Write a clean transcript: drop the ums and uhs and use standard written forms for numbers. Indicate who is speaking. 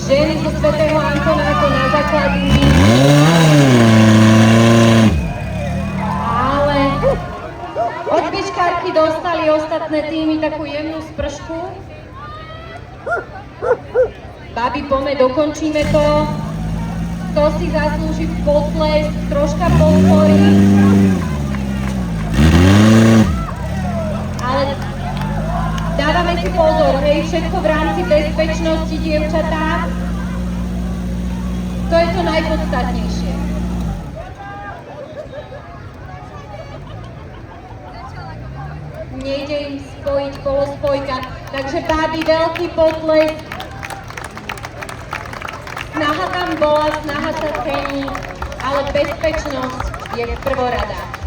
Speaker 1: ženy zo svätého Antonáta na základni. Ale od bičkárky dostali ostatné týmy takú jemnú spršku. Babi, poďme, dokončíme to. Kto si zaslúži potlesk, troška podpory. Ale dávame si pozor, hej, všetko v rámci bezpečnosti, dievčatá. To je to najpodstatnejšie. Nejde im spojiť kolospojka, takže bábi, veľký potlesk. Snaha tam bola, snaha sa cení, ale bezpečnosť je prvorada.